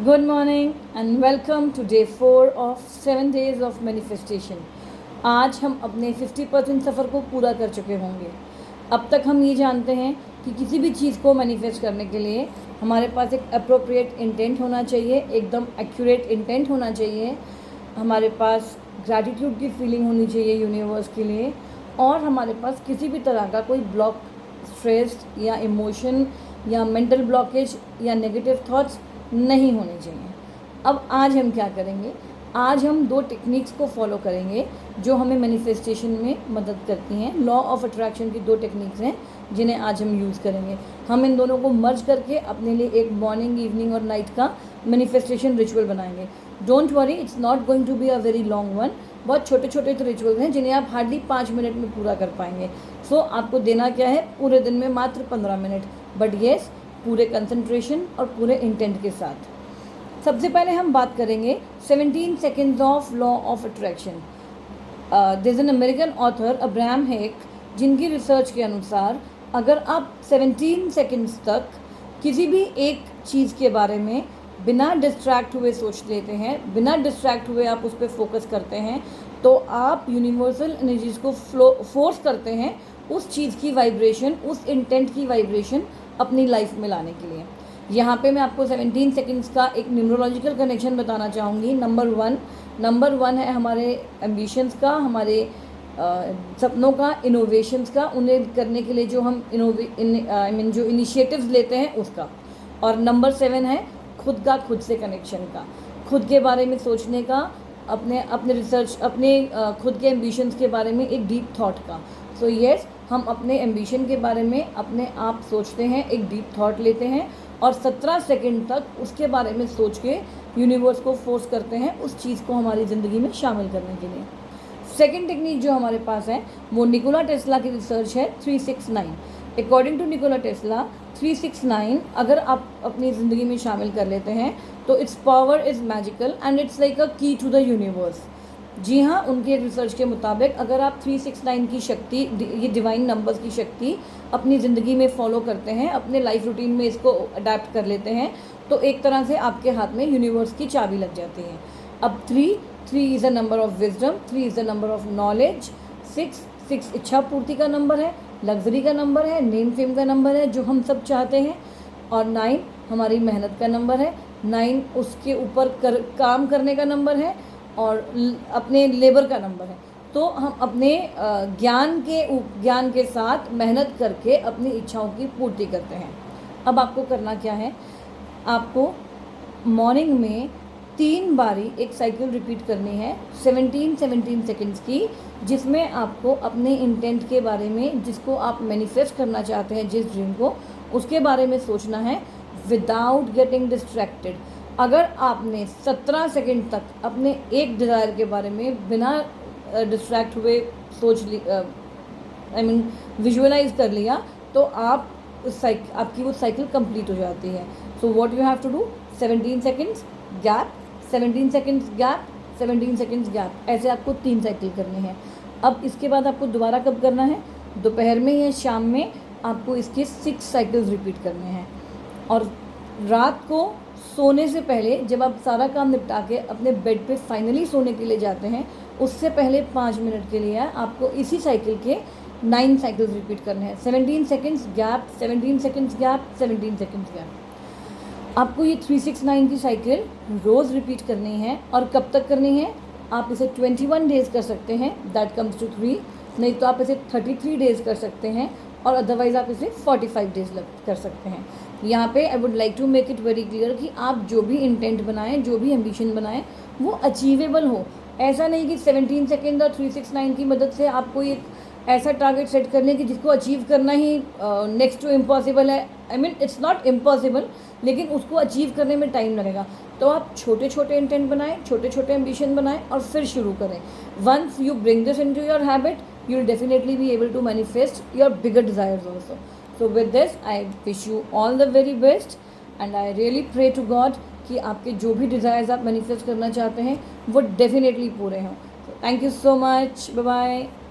Good morning and welcome to day 4 of 7 days of manifestation. आज हम अपने 50% सफ़र को पूरा कर चुके होंगे। अब तक हम ये जानते हैं कि किसी भी चीज़ को मैनिफेस्ट करने के लिए हमारे पास एक अप्रोप्रिएट इंटेंट होना चाहिए, एकदम एक्यूरेट इंटेंट होना चाहिए, हमारे पास ग्रैटिट्यूड की फीलिंग होनी चाहिए यूनिवर्स के लिए, और हमारे पास किसी भी तरह का कोई ब्लॉक, स्ट्रेस या इमोशन या मेंटल ब्लॉकेज या नेगेटिव थॉट्स नहीं होने चाहिए। अब आज हम क्या करेंगे? आज हम 2 टेक्निक्स को फॉलो करेंगे जो हमें मैनिफेस्टेशन में मदद करती हैं। लॉ ऑफ अट्रैक्शन की 2 टेक्निक्स हैं जिन्हें आज हम यूज़ करेंगे। हम इन दोनों को मर्ज करके अपने लिए एक मॉर्निंग, इवनिंग और नाइट का मैनिफेस्टेशन रिचुअल बनाएंगे। Don't worry, it's not going to be a very long one. बहुत छोटे छोटे तो रिचुअल्स हैं जिन्हें आप हार्डली 5 मिनट में पूरा कर पाएंगे। सो आपको देना क्या है? पूरे दिन में मात्र 15 मिनट, बट येस, पूरे कंसंट्रेशन और पूरे इंटेंट के साथ। सबसे पहले हम बात करेंगे 17 seconds of law of attraction. There is an American author Abraham Hicks, जिनकी रिसर्च के अनुसार अगर आप 17 सेकेंड्स तक किसी भी एक चीज़ के बारे में बिना डिस्ट्रैक्ट हुए सोच लेते हैं, बिना डिस्ट्रैक्ट हुए आप उस पर फोकस करते हैं, तो आप यूनिवर्सल एनर्जीज़ को फोर्स करते हैं उस चीज़ की वाइब्रेशन, उस इंटेंट की वाइब्रेशन अपनी लाइफ में लाने के लिए। यहाँ पे मैं आपको 17 सेकेंड्स का एक न्यूमरोलॉजिकल कनेक्शन बताना चाहूँगी। नंबर वन है हमारे एम्बिशंस का, हमारे सपनों का, इनोवेशंस का, उन्हें करने के लिए जो हम जो इनिशिएटिव्स लेते हैं उसका। और नंबर 7 है खुद का, खुद से कनेक्शन का, खुद के बारे में सोचने का, अपने रिसर्च, अपने खुद के एम्बिशंस के बारे में एक डीप थॉट का। सो येस, हम अपने एम्बिशन के बारे में अपने आप सोचते हैं, एक डीप थॉट लेते हैं और 17 सेकंड तक उसके बारे में सोच के यूनिवर्स को फोर्स करते हैं उस चीज़ को हमारी ज़िंदगी में शामिल करने के लिए। सेकंड टेक्निक जो हमारे पास है वो निकोला टेस्ला की रिसर्च है 369। अकॉर्डिंग टू निकोला टेस्ला 369 अगर आप अपनी ज़िंदगी में शामिल कर लेते हैं तो it's power is magical and it's like अ की टू द यूनिवर्स। जी हाँ, उनके रिसर्च के मुताबिक अगर आप 369 की शक्ति, ये डिवाइन नंबर्स की शक्ति अपनी ज़िंदगी में फॉलो करते हैं, अपने लाइफ रूटीन में इसको अडेप्ट कर लेते हैं, तो एक तरह से आपके हाथ में यूनिवर्स की चाबी लग जाती है। अब 3 is a number of wisdom, 3 is a number of knowledge, 6 इच्छा पूर्ति का नंबर है, लग्जरी का नंबर है, नेम फेम का नंबर है जो हम सब चाहते हैं, और 9 हमारी मेहनत का नंबर है, 9 उसके ऊपर काम करने का नंबर है और अपने लेबर का नंबर है। तो हम अपने ज्ञान के साथ मेहनत करके अपनी इच्छाओं की पूर्ति करते हैं। अब आपको करना क्या है? आपको मॉर्निंग में 3 बारी एक साइकिल रिपीट करनी है 17 सेकेंड्स की, जिसमें आपको अपने इंटेंट के बारे में, जिसको आप मैनिफेस्ट करना चाहते हैं, जिस ड्रीम को, उसके बारे में सोचना है विदाउट गेटिंग डिस्ट्रैक्टेड। अगर आपने 17 सेकंड तक अपने एक डिज़ायर के बारे में बिना डिस्ट्रैक्ट हुए सोच ली, विजुअलाइज कर लिया, तो आप आपकी वो साइकिल कंप्लीट हो जाती है। So what you have to do, 17 seconds gap, 17 seconds gap, 17 seconds gap, ऐसे आपको 3 साइकिल करनी है। अब इसके बाद आपको दोबारा कब करना है? दोपहर में या शाम में आपको इसके 6 साइकिल्स रिपीट करने हैं। और रात को सोने से पहले, जब आप सारा काम निपटा के अपने बेड पे फाइनली सोने के लिए जाते हैं, उससे पहले 5 मिनट के लिए आपको इसी साइकिल के 9 साइकिल्स रिपीट करने हैं। 17 seconds gap, 17 seconds gap, 17 seconds gap. आपको ये 369 की साइकिल रोज़ रिपीट करनी है। और कब तक करनी है? आप इसे 21 डेज़ कर सकते हैं, दैट कम्स टू 3, नहीं तो आप इसे 33 डेज़ कर सकते हैं, और अदरवाइज़ आप इसे 45 डेज़ कर सकते हैं। यहाँ पे I would like to make it very clear कि आप जो भी इंटेंट बनाएं, जो भी एम्बिशन बनाएं, वो अचीवेबल हो। ऐसा नहीं कि 17 सेकेंड और 369 की मदद से आपको एक ऐसा टारगेट सेट कर लें कि जिसको अचीव करना ही नेक्स्ट टू इम्पॉसिबल है। I mean it's not impossible, लेकिन उसको अचीव करने में टाइम लगेगा। तो आप छोटे छोटे इंटेंट बनाएं, छोटे छोटे एम्बिशन बनाएं और फिर शुरू करें। Once you bring this into your habit, you will definitely be able to manifest your bigger desires also. So with this, I wish you all the very best and I really pray to God कि आपके जो भी desires आप manifest करना चाहते हैं वो definitely पूरे हों. So thank you so much. Bye bye.